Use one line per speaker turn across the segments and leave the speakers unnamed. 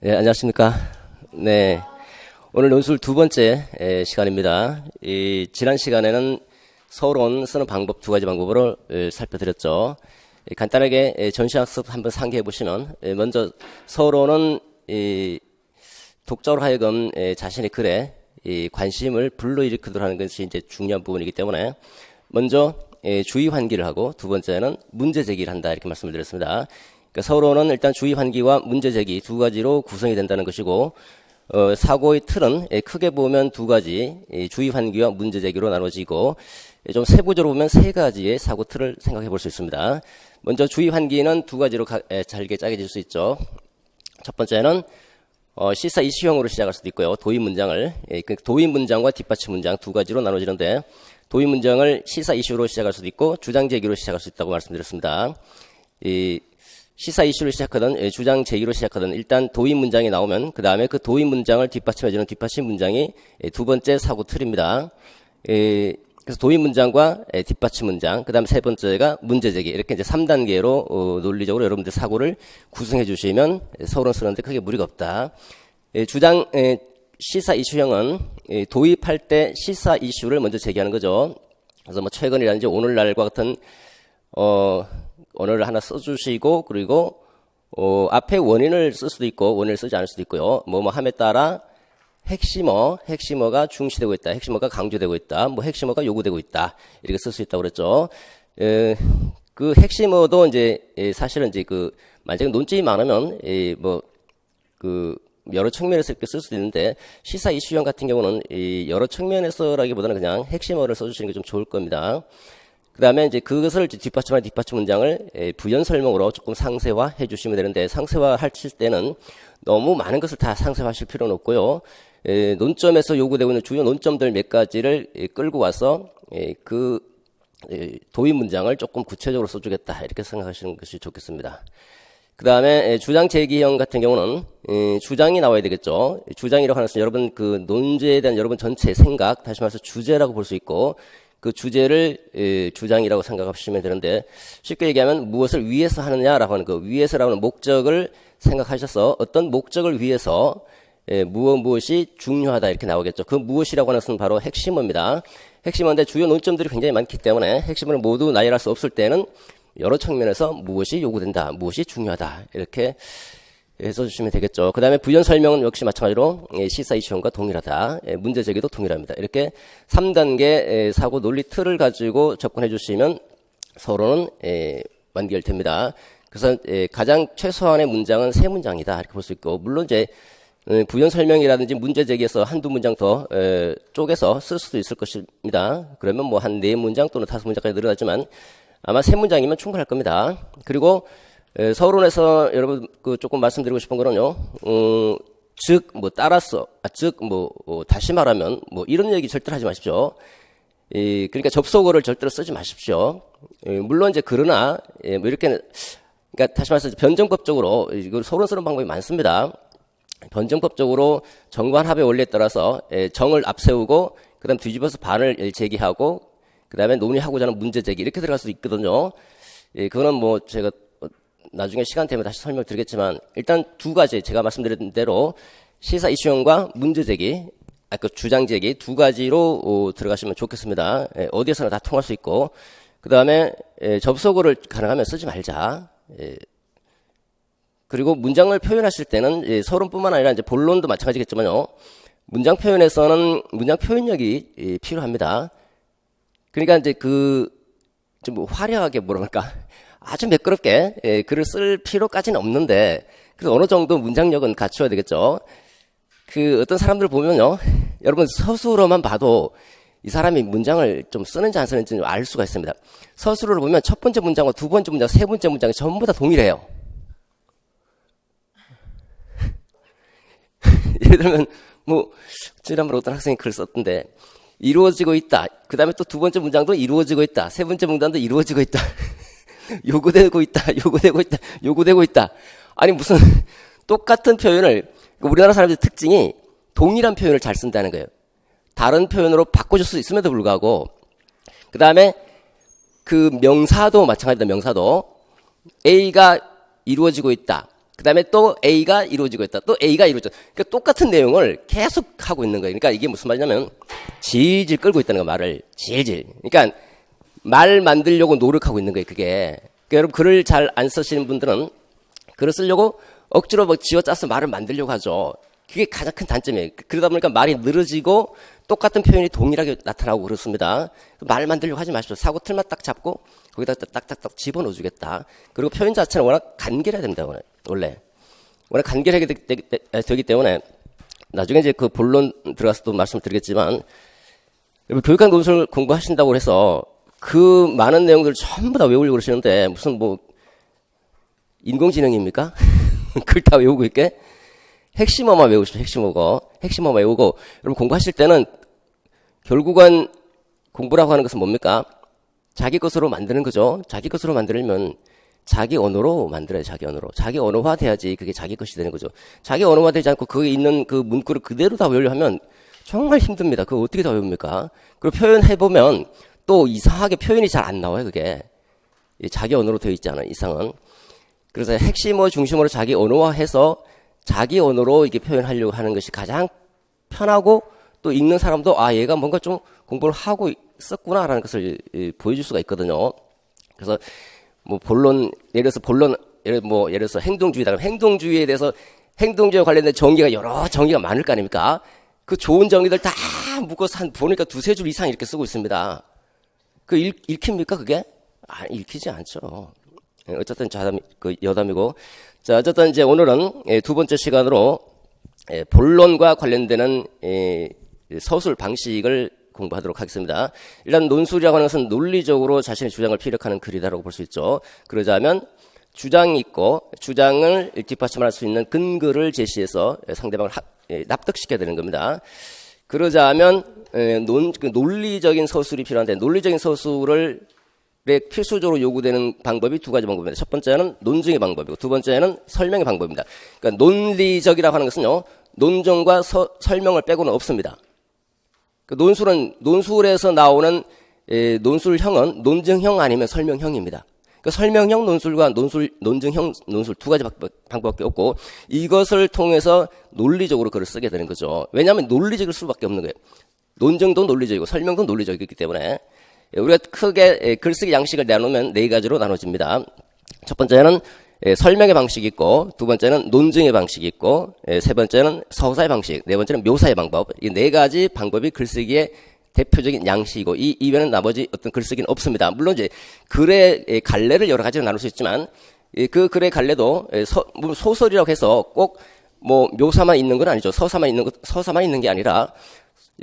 네, 안녕하십니까. 네. 오늘 논술 두 번째 시간입니다. 지난 시간에는 서론 쓰는 방법 두 가지 방법으로 살펴드렸죠. 간단하게 전시학습 한번 상기해 보시면, 먼저 서론은 독자로 하여금 자신의 글에 관심을 불러일으키도록 하는 것이 이제 중요한 부분이기 때문에, 먼저 주의 환기를 하고, 두 번째는 문제 제기를 한다, 이렇게 말씀을 드렸습니다. 그러니까 서론은 일단 주의 환기와 문제 제기 두 가지로 구성이 된다는 것이고, 사고의 틀은 크게 보면 두 가지, 주의 환기와 문제 제기로 나눠지고, 좀 세부적으로 보면 세 가지의 사고 틀을 생각해 볼 수 있습니다. 먼저 주의 환기는 두 가지로 잘게 짜여질 수 있죠. 첫 번째는 시사 이슈형으로 시작할 수도 있고요. 도입 문장을, 도입 문장과 뒷받침 문장 두 가지로 나눠지는데, 도입 문장을 시사 이슈로 시작할 수도 있고 주장 제기로 시작할 수 있다고 말씀드렸습니다. 시사 이슈로 시작하든 주장 제기로 시작하든 일단 도입 문장이 나오면 그 다음에 그 도입 문장을 뒷받침해주는 뒷받침 문장이 두 번째 사고 틀입니다. 그래서 도입 문장과 뒷받침 문장, 그 다음에 세 번째가 문제 제기, 이렇게 이제 3단계로 논리적으로 여러분들 사고를 구성해 주시면 서론 쓰는데 크게 무리가 없다. 주장 시사 이슈형은 도입할 때 시사 이슈를 먼저 제기하는 거죠. 그래서 뭐 최근이라든지 오늘날과 같은 언어를 하나 써주시고, 그리고 앞에 원인을 쓸 수도 있고 원인을 쓰지 않을 수도 있고요. 함에 따라 핵심어가 중시되고 있다, 핵심어가 강조되고 있다, 핵심어가 요구되고 있다, 이렇게 쓸 수 있다고 그랬죠. 그 핵심어도 이제 사실은 이제 만약에 논점이 많으면 여러 측면에서 이렇게 쓸 수도 있는데, 시사 이슈형 같은 경우는 여러 측면에서라기보다는 그냥 핵심어를 써주시는 게 좀 좋을 겁니다. 그 다음에 이제 그것을 뒷받침하는 뒷받침 문장을 부연 설명으로 조금 상세화 해주시면 되는데, 상세화 하실 때는 너무 많은 것을 다 상세화하실 필요는 없고요. 논점에서 요구되고 있는 주요 논점들 몇 가지를 끌고 와서 도입 문장을 조금 구체적으로 써주겠다, 이렇게 생각하시는 것이 좋겠습니다. 그 다음에 주장 제기형 같은 경우는 주장이 나와야 되겠죠. 주장이라고 하는 것은 여러분 그 논제에 대한 여러분 전체 생각, 다시 말해서 주제라고 볼 수 있고, 그 주제를 주장이라고 생각하시면 되는데, 쉽게 얘기하면 무엇을 위해서 하느냐라고 하는 그 위해서라고 하는 목적을 생각하셔서 어떤 목적을 위해서 무엇이 중요하다, 이렇게 나오겠죠. 그 무엇이라고 하는 것은 바로 핵심어입니다. 핵심어인데 주요 논점들이 굉장히 많기 때문에 핵심을 모두 나열할 수 없을 때는 여러 측면에서 무엇이 요구된다, 무엇이 중요하다, 이렇게 써주시면 되겠죠. 그 다음에 부연 설명은 역시 마찬가지로 시사 이슈형과 동일하다, 문제 제기도 동일합니다. 이렇게 3단계 사고 논리 틀을 가지고 접근해 주시면 서론은 완결됩니다. 그래서 가장 최소한의 문장은 3문장이다, 이렇게 볼 수 있고, 물론 이제 부연 설명이라든지 문제 제기에서 한두 문장 더 쪼개서 쓸 수도 있을 것입니다. 그러면 한 4문장 또는 5문장까지 늘어나지만 아마 3문장이면 충분할 겁니다. 그리고 서론에서 여러분 조금 말씀드리고 싶은 거는요, 따라서, 다시 말하면 이런 얘기 절대로 하지 마십시오. 그러니까 접속어를 절대로 쓰지 마십시오. 물론 이제 그러나 이렇게, 그러니까 다시 말해서 변정법적으로 이걸 서론 쓰는 방법이 많습니다. 변정법적으로 정관 합의 원리에 따라서 정을 앞세우고 그다음 뒤집어서 반을 제기하고 그다음에 논의하고자 하는 문제 제기, 이렇게 들어갈 수도 있거든요. 그거는 제가 나중에 시간 되면 다시 설명드리겠지만, 일단 두 가지 제가 말씀드린 대로 시사 이슈형과 문제 제기, 주장 제기 두 가지로 들어가시면 좋겠습니다. 어디에서나 다 통할 수 있고, 그 다음에 접속어를 가능하면 쓰지 말자. 그리고 문장을 표현하실 때는 서론뿐만 아니라 이제 본론도 마찬가지겠지만요, 문장 표현에서는 문장 표현력이 필요합니다. 그러니까 이제 좀 화려하게 아주 매끄럽게 글을 쓸 필요까지는 없는데, 그래서 어느 정도 문장력은 갖춰야 되겠죠. 어떤 사람들 보면요, 여러분 서술어만 봐도 이 사람이 문장을 좀 쓰는지 안 쓰는지 알 수가 있습니다. 서술어를 보면 첫 번째 문장과 두 번째 문장, 세 번째 문장이 전부 다 동일해요. 예를 들면 지난번에 어떤 학생이 글을 썼던데, 이루어지고 있다, 그 다음에 또 두 번째 문장도 이루어지고 있다, 세 번째 문장도 이루어지고 있다, 요구되고 있다. 아니 무슨 똑같은 표현을, 우리나라 사람들의 특징이 동일한 표현을 잘 쓴다는 거예요. 다른 표현으로 바꿔줄 수 있음에도 불구하고, 그 다음에 그 명사도 마찬가지다. 명사도 A가 이루어지고 있다, 그 다음에 또 A가 이루어지고 있다. 또 A가 이루어져. 그러니까 똑같은 내용을 계속 하고 있는 거예요. 그러니까 이게 무슨 말이냐면 질질 끌고 있다는 거 말을 질질. 그러니까 말 만들려고 노력하고 있는 거예요. 그게. 그러니까 여러분 글을 잘 안 쓰시는 분들은 글을 쓰려고 억지로 뭐 지어짜서 말을 만들려고 하죠. 그게 가장 큰 단점이에요. 그러다 보니까 말이 늘어지고 똑같은 표현이 동일하게 나타나고 그렇습니다. 말 만들려고 하지 마십시오. 사고 틀만 딱 잡고 거기다 딱딱딱 집어넣어 주겠다. 그리고 표현 자체는 워낙 간결해야 됩니다. 원래. 워낙 간결하게 되기 때문에 나중에 이제 그 본론 들어가서 또 말씀을 드리겠지만 교육학 논술 공부하신다고 해서 그 많은 내용들을 전부 다 외우려고 그러시는데 무슨 뭐 인공지능입니까? 그걸 다 외우고 있게? 핵심어만 외우십시오. 핵심어만 외우고 여러분 공부하실 때는 결국은 공부라고 하는 것은 뭡니까? 자기 것으로 만드는 거죠. 자기 것으로 만들면 자기 언어로 만들어요. 자기 언어로. 자기 언어화 돼야지 그게 자기 것이 되는 거죠. 자기 언어화 되지 않고 거기 있는 그 문구를 그대로 다 외우려 하면 정말 힘듭니다. 그거 어떻게 다 외웁니까? 그리고 표현해보면 또 이상하게 표현이 잘 안 나와요. 그게. 자기 언어로 되어 있지 않아요. 이상은. 그래서 핵심어 중심으로 자기 언어화해서 자기 언어로 이게 표현하려고 하는 것이 가장 편하고 또 읽는 사람도 아 얘가 뭔가 좀 공부를 하고 있었구나라는 것을 보여줄 수가 있거든요. 그래서 뭐 예를 들어서 행동주의다. 행동주의에 대해서 행동주의와 관련된 정의가 여러 정의가 많을 거 아닙니까? 그 좋은 정의들 다 묶어서 보니까 두세 줄 이상 이렇게 쓰고 있습니다. 그 읽힙니까 그게? 읽히지 않죠. 어쨌든 여담이고. 자, 어쨌든 이제 오늘은 두 번째 시간으로 본론과 관련되는 서술 방식을 공부하도록 하겠습니다. 일단 논술이라고 하는 것은 논리적으로 자신의 주장을 피력하는 글이다라고 볼 수 있죠. 그러자면 주장이 있고 주장을 뒷받침할 수 있는 근거를 제시해서 상대방을 납득시켜야 되는 겁니다. 그러자면 논리적인 서술이 필요한데 논리적인 서술을 필수적으로 요구되는 방법이 두 가지 방법입니다. 첫 번째는 논증의 방법이고 두 번째는 설명의 방법입니다. 그러니까 논리적이라고 하는 것은요. 논증과 설명을 빼고는 없습니다. 그 논술에서 나오는 논술형은 논증형 아니면 설명형입니다. 그러니까 설명형 논술과 논증형 논술 두 가지 방법밖에 없고 이것을 통해서 논리적으로 글을 쓰게 되는 거죠. 왜냐하면 논리적일 수밖에 없는 거예요. 논증도 논리적이고 설명도 논리적이기 때문에 우리가 크게 글쓰기 양식을 나누면 네 가지로 나눠집니다. 첫 번째는 설명의 방식이 있고 두 번째는 논증의 방식이 있고 세 번째는 서사의 방식, 네 번째는 묘사의 방법. 이 네 가지 방법이 글쓰기의 대표적인 양식이고 이 이외에는 나머지 어떤 글쓰기는 없습니다. 물론 이제 글의 갈래를 여러 가지로 나눌 수 있지만 그 글의 갈래도 소설이라고 해서 꼭 뭐 묘사만 있는 건 아니죠. 서사만 있는 게 아니라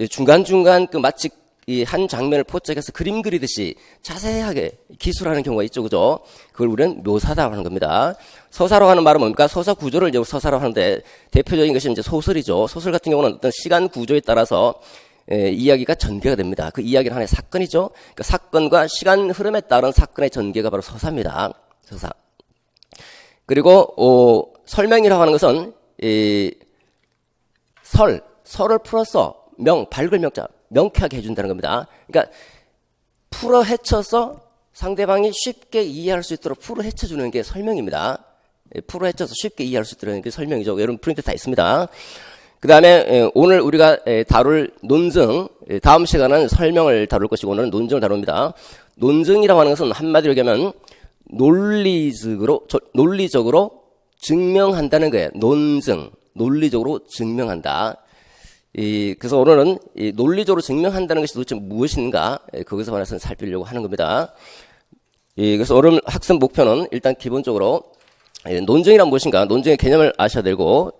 중간중간 마치 이 한 장면을 포착해서 그림 그리듯이 자세하게 기술하는 경우가 있죠. 그죠? 그걸 우리는 묘사다라고 하는 겁니다. 서사라고 하는 말은 뭡니까? 서사 구조를 이제 서사라고 하는데 대표적인 것이 이제 소설이죠. 소설 같은 경우는 어떤 시간 구조에 따라서 이야기가 전개가 됩니다. 그 이야기는 하나의 사건이죠. 그러니까 사건과 시간 흐름에 따른 사건의 전개가 바로 서사입니다. 서사. 그리고 설명이라고 하는 것은 설을 풀어서 밝을 명자 명쾌하게 해준다는 겁니다. 그러니까 풀어 헤쳐서 상대방이 쉽게 이해할 수 있도록 풀어 헤쳐주는 게 설명입니다. 풀어 헤쳐서 쉽게 이해할 수 있도록 게 설명이죠. 여러분 프린트 다 있습니다. 그 다음에 오늘 우리가 다룰 논증, 다음 시간은 설명을 다룰 것이고 오늘은 논증을 다룹니다. 논증이라고 하는 것은 한마디로 얘기하면 논리적으로 증명한다는 거예요. 논증, 논리적으로 증명한다. 그래서 오늘은 논리적으로 증명한다는 것이 도대체 무엇인가 거기서 관해서 살피려고 하는 겁니다. 그래서 오늘 학습 목표는 일단 기본적으로 논증이란 무엇인가 논증의 개념을 아셔야 되고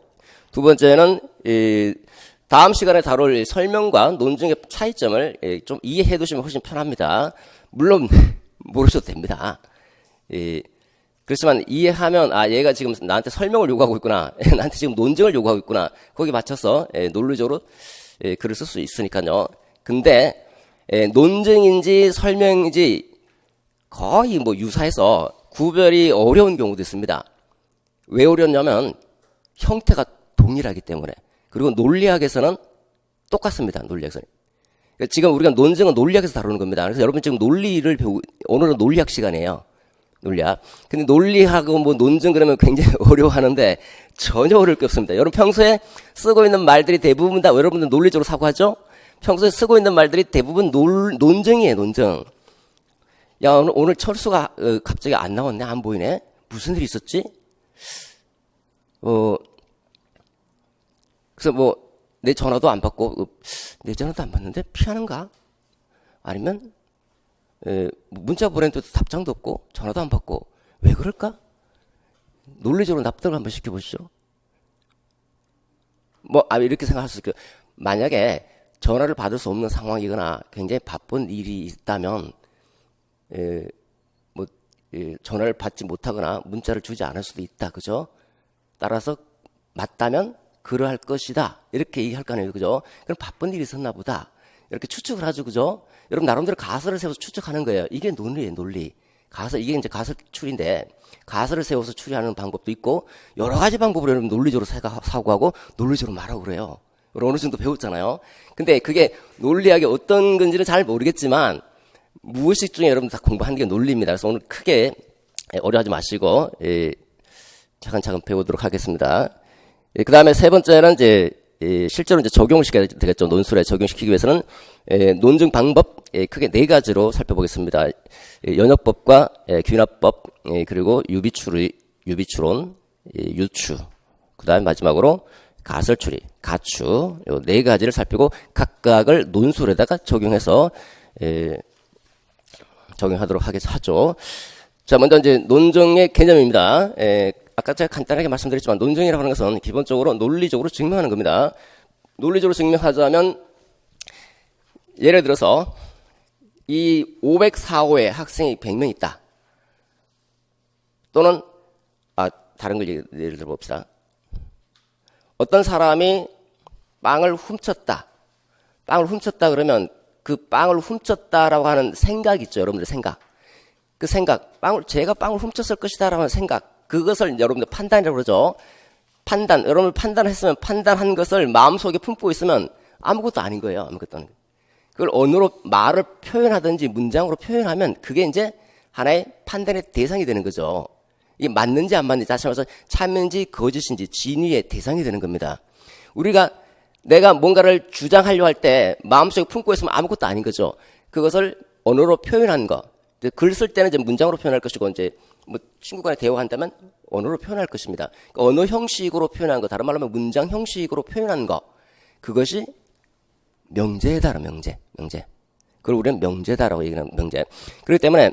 두 번째는 다음 시간에 다룰 설명과 논증의 차이점을 좀 이해해 두시면 훨씬 편합니다. 물론 모르셔도 됩니다. 그렇지만 이해하면 얘가 지금 나한테 설명을 요구하고 있구나. 나한테 지금 논증을 요구하고 있구나. 거기에 맞춰서 논리적으로 글을 쓸 수 있으니까요. 근데 논증인지 설명인지 거의 유사해서 구별이 어려운 경우도 있습니다. 왜 어렵냐면 형태가 동일하기 때문에. 그리고 논리학에서는 똑같습니다. 논리학에서는. 지금 우리가 논증은 논리학에서 다루는 겁니다. 그래서 여러분 지금 논리를 오늘은 논리학 시간이에요. 논리학. 근데 논리하고 뭐 논증 그러면 굉장히 어려워하는데 전혀 어려울 게 없습니다. 여러분 평소에 쓰고 있는 말들이 대부분 다 여러분들 논리적으로 사고하죠? 평소에 쓰고 있는 말들이 대부분 논증이에요, 논증. 야, 오늘 철수가 갑자기 안 나왔네, 안 보이네. 무슨 일이 있었지? 그래서 뭐 내 전화도 안 받고 내 전화도 안 받는데 피하는가? 아니면 문자 보냈는데도 답장도 없고 전화도 안 받고 왜 그럴까? 논리적으로 납득을 한번 시켜보시죠. 이렇게 생각할 수 있어요. 만약에 전화를 받을 수 없는 상황이거나 굉장히 바쁜 일이 있다면 전화를 받지 못하거나 문자를 주지 않을 수도 있다. 그죠? 따라서 맞다면 그러할 것이다. 이렇게 얘기할 거 아니에요. 그죠? 그럼 바쁜 일이 있었나 보다. 이렇게 추측을 하죠. 그죠? 여러분 나름대로 가설을 세워서 추측하는 거예요. 이게 논리예요, 논리. 이게 이제 가설 추리인데 가설을 세워서 추리하는 방법도 있고 여러 가지 방법으로 여러분 논리적으로 사고하고 논리적으로 말하고 그래요. 어느 정도 배웠잖아요. 근데 그게 논리학이 어떤 건지는 잘 모르겠지만 무의식 중에 여러분 다 공부하는 게 논리입니다. 그래서 오늘 크게 어려워하지 마시고 차근차근 배우도록 하겠습니다. 그 다음에 세 번째는 이제 실제로 이제 적용시켜야 되겠죠. 논술에 적용시키기 위해서는 논증 방법 크게 네 가지로 살펴보겠습니다. 연역법과 귀납법 그리고 유비추론, 유추. 그 다음에 마지막으로 가설추리, 가추 요 네 가지를 살피고 각각을 논술에다가 적용해서 적용하도록 하죠. 자, 먼저 이제 논증의 개념입니다. 아까 제가 간단하게 말씀드렸지만 논증이라고 하는 것은 기본적으로 논리적으로 증명하는 겁니다. 논리적으로 증명하자면 예를 들어서 이 504호에 학생이 100명 있다. 또는 다른 걸 예를 들어 봅시다. 어떤 사람이 빵을 훔쳤다. 빵을 훔쳤다 그러면 그 빵을 훔쳤다라고 하는 생각 있죠. 여러분들 생각. 그 생각, 제가 빵을 훔쳤을 것이다라고 하는 생각. 그것을 여러분들 판단이라고 그러죠. 판단, 여러분들 판단했으면 판단한 것을 마음속에 품고 있으면 아무것도 아닌 거예요. 아무것도 아닌 거예요. 그걸 언어로 말을 표현하든지 문장으로 표현하면 그게 이제 하나의 판단의 대상이 되는 거죠. 이게 맞는지 안 맞는지 다시 말해서 참인지 거짓인지 진위의 대상이 되는 겁니다. 내가 뭔가를 주장하려 할 때 마음속에 품고 있으면 아무것도 아닌 거죠. 그것을 언어로 표현한 거. 글 쓸 때는 이제 문장으로 표현할 것이고 이제 친구 간에 대화한다면 언어로 표현할 것입니다. 그러니까 언어 형식으로 표현한 거, 다른 말로 하면 문장 형식으로 표현한 거. 그것이 명제다, 명제. 그걸 우리는 명제다라고 얘기하는 명제. 그렇기 때문에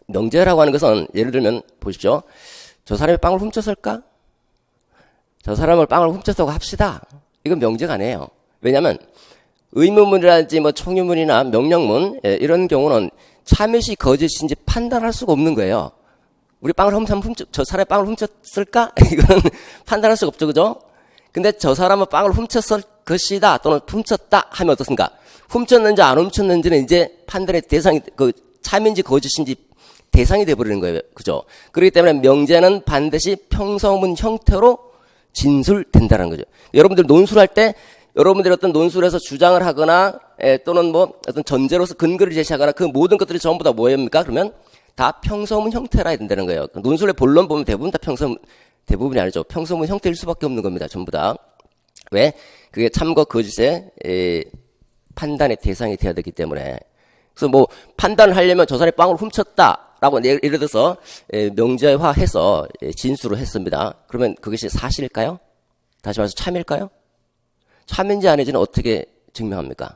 명제라고 하는 것은 예를 들면 보십시오. 저 사람이 빵을 훔쳤을까? 저 사람을 빵을 훔쳤다고 합시다. 이건 명제가 아니에요. 왜냐하면 의문문이라든지 총유문이나 명령문 이런 경우는 참이시 거짓인지 판단할 수가 없는 거예요. 우리 저 사람이 빵을 훔쳤을까? 이건 판단할 수가 없죠, 그죠? 근데 저 사람은 빵을 훔쳤을 것이다 또는 훔쳤다 하면 어떻습니까? 훔쳤는지 안 훔쳤는지는 이제 판단의 대상이 참인지 거짓인지 대상이 돼버리는 거예요, 그죠? 그렇기 때문에 명제는 반드시 평서문 형태로 진술된다는 거죠. 여러분들 논술할 때 여러분들이 어떤 논술에서 주장을 하거나 또는 어떤 전제로서 근거를 제시하거나 그 모든 것들이 전부 다 뭐입니까? 그러면 다 평서문 형태라 해야 된다는 거예요. 논술의 본론 보면 대부분 다 대부분이 아니죠. 평서문 형태일 수밖에 없는 겁니다. 전부 다. 왜? 그게 참과 거짓의 판단의 대상이 돼야 되기 때문에. 그래서 판단을 하려면 저 사람이 빵을 훔쳤다라고 예를 들어서 명제화해서 진술을 했습니다. 그러면 그것이 사실일까요? 다시 말해서 참일까요? 참인지 아닌지는 어떻게 증명합니까?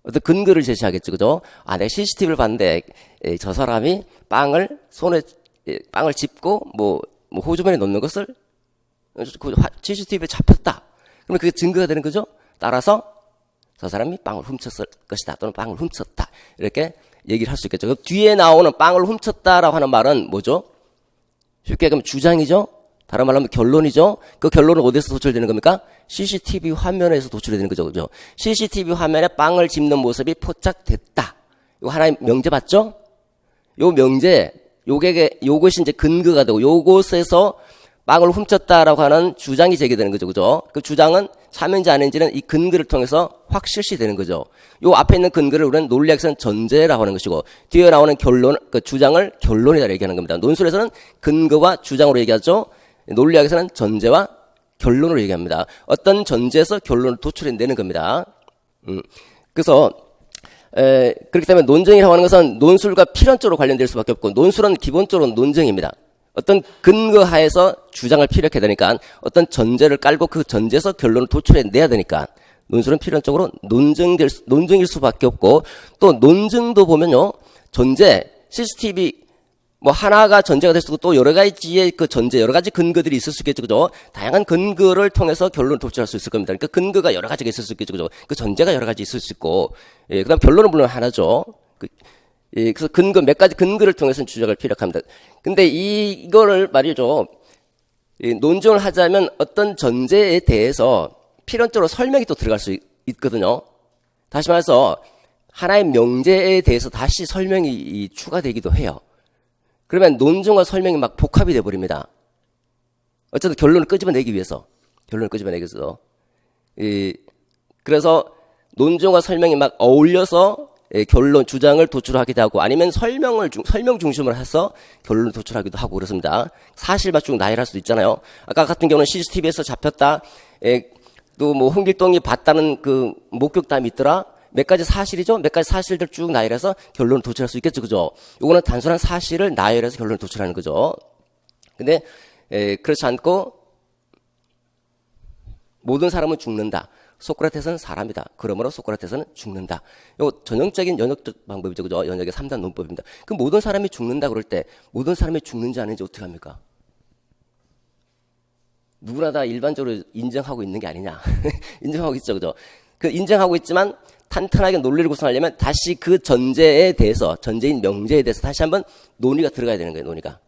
어떤 근거를 제시하겠죠, 그죠? 내가 CCTV를 봤는데, 저 사람이 손에 빵을 짚고, 호주머니에 넣는 것을, CCTV에 잡혔다. 그러면 그게 증거가 되는 거죠? 따라서, 저 사람이 빵을 훔쳤을 것이다. 또는 빵을 훔쳤다. 이렇게 얘기를 할 수 있겠죠. 그 뒤에 나오는 빵을 훔쳤다라고 하는 말은 뭐죠? 쉽게 얘기하면 주장이죠? 다른 말로 하면 결론이죠. 그 결론은 어디서 도출되는 겁니까? CCTV 화면에서 도출이 되는 거죠. 그죠? CCTV 화면에 빵을 짚는 모습이 포착됐다. 이거 하나의 명제 맞죠? 요 명제, 요것이 이제 근거가 되고, 요것에서 빵을 훔쳤다라고 하는 주장이 제기되는 거죠. 그죠? 그 주장은 참여인지 아닌지는 이 근거를 통해서 확실시 되는 거죠. 요 앞에 있는 근거를 우리는 논리학에서는 전제라고 하는 것이고, 뒤에 나오는 결론, 그 주장을 결론이다 얘기하는 겁니다. 논술에서는 근거와 주장으로 얘기하죠. 논리학에서는 전제와 결론으로 얘기합니다. 어떤 전제에서 결론을 도출해내는 겁니다. 그래서 그렇기 때문에 논증이라고 하는 것은 논술과 필연적으로 관련될 수밖에 없고, 논술은 기본적으로 논증입니다. 어떤 근거하에서 주장을 피력해야 되니까, 어떤 전제를 깔고 그 전제에서 결론을 도출해내야 되니까 논술은 필연적으로 논증일 수밖에 없고, 또 논증도 보면요, 전제, CCTV 뭐 하나가 전제가 될 수 있고, 또 여러 가지의 그 전제, 여러 가지 근거들이 있을 수 있겠죠, 그죠? 다양한 근거를 통해서 결론을 도출할 수 있을 겁니다. 그러니까 근거가 여러 가지가 있을 수 있겠죠, 그죠? 그 전제가 여러 가지 있을 수 있고, 예, 그다음 결론은 물론 하나죠. 예, 그래서 근거, 몇 가지 근거를 통해서 주장을 피력합니다. 근데 이거를 말이죠, 논증을 하자면 어떤 전제에 대해서 필연적으로 설명이 또 들어갈 수 있거든요. 다시 말해서 하나의 명제에 대해서 다시 설명이 추가되기도 해요. 그러면 논증과 설명이 막 복합이 돼버립니다. 어쨌든 결론을 끄집어내기 위해서. 그래서 논증과 설명이 막 어울려서 결론, 주장을 도출하기도 하고, 아니면 설명 중심으로 해서 결론을 도출하기도 하고 그렇습니다. 사실 맞추고 나열할 수도 있잖아요. 아까 같은 경우는 CCTV에서 잡혔다, 또 뭐 홍길동이 봤다는 그 목격담이 있더라. 몇 가지 사실이죠? 몇 가지 사실들 쭉 나열해서 결론을 도출할 수 있겠죠, 그죠? 요거는 단순한 사실을 나열해서 결론을 도출하는 거죠. 근데, 그렇지 않고, 모든 사람은 죽는다. 소크라테스는 사람이다. 그러므로 소크라테스는 죽는다. 요거 전형적인 연역적 방법이죠, 그죠? 연역의 3단 논법입니다. 그럼 모든 사람이 죽는다 그럴 때, 모든 사람이 죽는지 아닌지 어떻게 합니까? 누구나 다 일반적으로 인정하고 있는 게 아니냐. 인정하고 있죠, 그죠? 그 인정하고 있지만, 탄탄하게 논리를 구성하려면 다시 그 전제에 대해서, 전제인 명제에 대해서 다시 한번 논의가 들어가야 되는 거예요, 논의가.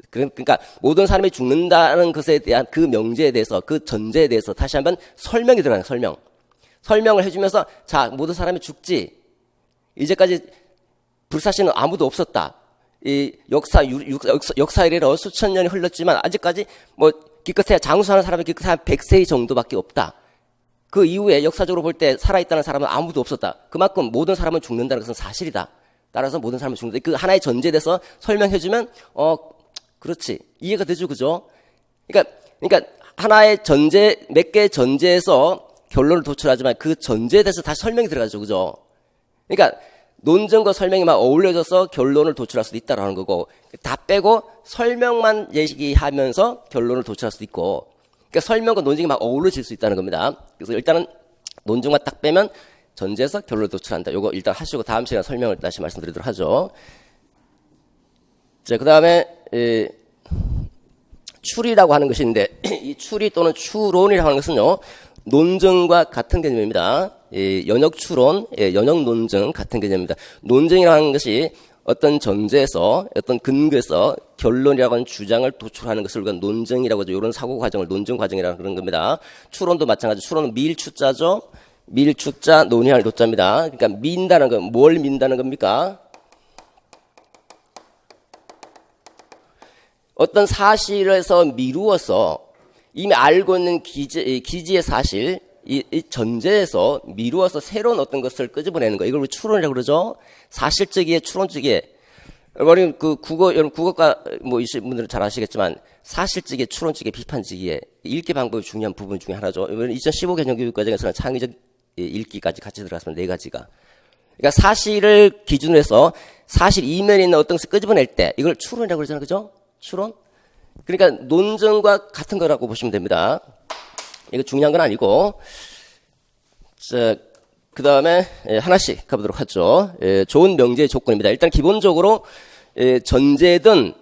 그러니까 모든 사람이 죽는다는 것에 대한 그 명제에 대해서, 그 전제에 대해서 다시 한번 설명이 들어가요, 설명. 설명을 해주면서, 자, 모든 사람이 죽지. 이제까지 불사신은 아무도 없었다. 이 역사 이래로 수천 년이 흘렀지만 아직까지 뭐 기껏해야 장수하는 사람이 기껏해야 한 100세 정도밖에 없다. 그 이후에 역사적으로 볼 때 살아있다는 사람은 아무도 없었다. 그만큼 모든 사람은 죽는다는 것은 사실이다. 따라서 모든 사람은 죽는다. 그 하나의 전제에 대해서 설명해주면, 그렇지. 이해가 되죠, 그죠? 그러니까 하나의 전제, 몇 개의 전제에서 결론을 도출하지만 그 전제에 대해서 다시 설명이 들어가죠, 그죠? 그러니까 논증과 설명이 막 어울려져서 결론을 도출할 수도 있다라는 거고, 다 빼고 설명만 얘기하면서 결론을 도출할 수도 있고, 그러니까 설명과 논증이 막 어우러질 수 있다는 겁니다. 그래서 일단은 논증만 딱 빼면 전제에서 결론을 도출한다. 요거 일단 하시고 다음 시간에 설명을 다시 말씀드리도록 하죠. 자, 그 다음에 추리라고 하는 것이 있는데, 이 추리 또는 추론이라고 하는 것은요, 논증과 같은 개념입니다. 연역 추론, 연역 논증 같은 개념입니다. 논증이라고 하는 것이 어떤 전제에서, 어떤 근거에서 결론이라고 하는 주장을 도출하는 것을 우리가 논증이라고 하죠. 이런 사고 과정을 논증 과정이라고 그런 겁니다. 추론도 마찬가지. 추론은 밀추자죠. 밀추자, 논의할 노자입니다. 그러니까 민다는 건 뭘 민다는 겁니까? 어떤 사실에서 미루어서 이미 알고 있는 기지의 사실, 이 전제에서 미루어서 새로운 어떤 것을 끄집어내는 거. 이걸 우리 추론이라고 그러죠. 사실적이에 추론적이에. 여러분 그 여러분 국어과 뭐 이신 분들은 잘 아시겠지만 사실적이에 추론적이에 비판적이에 읽기 방법이 중요한 부분 중에 하나죠. 이번 2015 개념교육과정에서는 창의적 읽기까지 같이 들어갔습니다. 4가지가. 그러니까 사실을 기준으로 해서 사실 이면에 있는 어떤 것을 끄집어낼 때 이걸 추론이라고 그러잖아요. 그죠? 추론? 그러니까 논증과 같은 거라고 보시면 됩니다. 이거 중요한 건 아니고. 자, 그 다음에 하나씩 가보도록 하죠. 좋은 명제의 조건입니다. 일단 기본적으로 전제든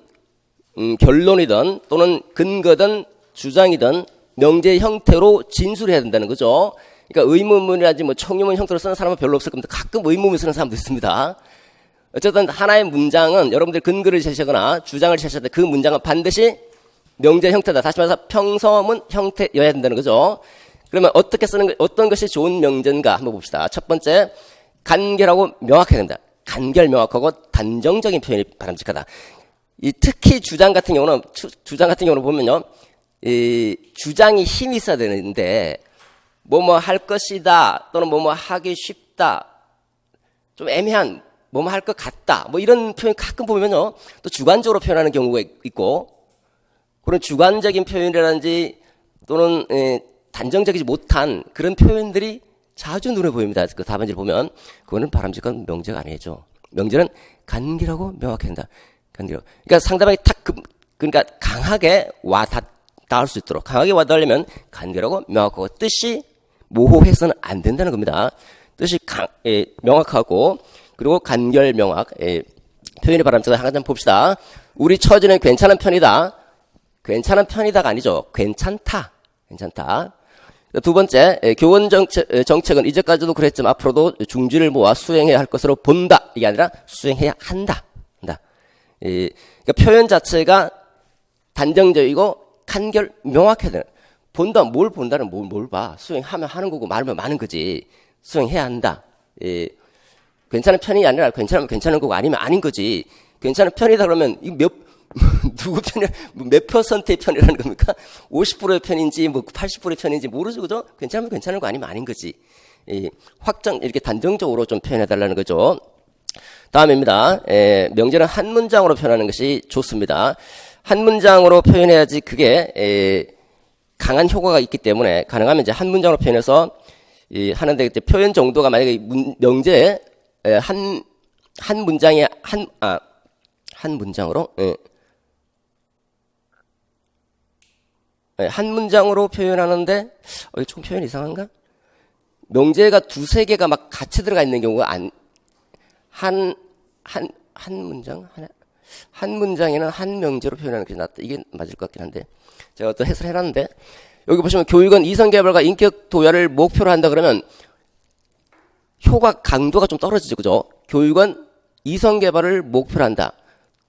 결론이든 또는 근거든 주장이든 명제의 형태로 진술해야 된다는 거죠. 그러니까 의문문이라든지 뭐 청유문 형태로 쓰는 사람은 별로 없을 겁니다. 가끔 의문문 쓰는 사람도 있습니다. 어쨌든 하나의 문장은 여러분들이 근거를 제시하거나 주장을 제시할 때 그 문장은 반드시 명제 형태다. 다시 말해서 평서문 형태여야 된다는 거죠. 그러면 어떻게 쓰는 어떤 것이 좋은 명제인가 한번 봅시다. 첫 번째, 간결하고 명확해야 된다. 간결 명확하고 단정적인 표현이 바람직하다. 특히 주장 같은 경우는 보면요, 이 주장이 힘이 있어야 되는데 뭐뭐 할 것이다 또는 뭐뭐 하기 쉽다, 좀 애매한 뭐뭐 할 것 같다, 뭐 이런 표현 가끔 보면요 또 주관적으로 표현하는 경우가 있고, 그런 주관적인 표현이라든지 또는 단정적이지 못한 그런 표현들이 자주 눈에 보입니다. 그 답안지를 보면 그거는 바람직한 명제가 아니죠. 명제는 간결하고 명확해야 한다. 간결하고. 그러니까 상대방이 그러니까 강하게 닿을 수 있도록, 강하게 와닿으려면 간결하고 명확하고, 뜻이 모호해서는 안 된다는 겁니다. 뜻이 명확하고 그리고 간결 명확, 표현이 바람직하다. 한 가지 봅시다. 우리 처지는 괜찮은 편이다. 괜찮은 편이다가 아니죠. 괜찮다. 괜찮다. 두 번째, 교원 정책은 이제까지도 그랬지만 앞으로도 중지를 모아 수행해야 할 것으로 본다. 이게 아니라 수행해야 한다. 그러니까 표현 자체가 단정적이고 간결 명확해야 되는. 본다, 뭘 본다는 뭘 봐. 수행하면 하는 거고 말하면 많은 거지. 수행해야 한다. 괜찮은 편이 아니라 괜찮으면 괜찮은 거고 아니면 아닌 거지. 괜찮은 편이다 그러면 누구 편이, 몇 퍼센트의 편이라는 겁니까? 50%의 편인지, 80%의 편인지 모르죠, 그죠? 괜찮으면 괜찮은 거 아니면 아닌 거지. 이렇게 단정적으로 좀 표현해달라는 거죠. 다음입니다. 명제는 한 문장으로 표현하는 것이 좋습니다. 한 문장으로 표현해야지 그게, 강한 효과가 있기 때문에 가능하면 이제 한 문장으로 표현해서, 하는데 이제 표현 정도가 만약에 명제에, 한 문장에, 한 문장으로, 한 문장으로 표현하는데, 좀 표현이 이상한가? 명제가 두세 개가 막 같이 들어가 있는 경우가 한 문장? 한 문장에는 한 명제로 표현하는 게 낫다. 이게 맞을 것 같긴 한데. 제가 또 해설을 해놨는데, 여기 보시면 교육은 이성개발과 인격 도야를 목표로 한다 그러면 효과 강도가 좀 떨어지죠. 그죠? 교육은 이성개발을 목표로 한다.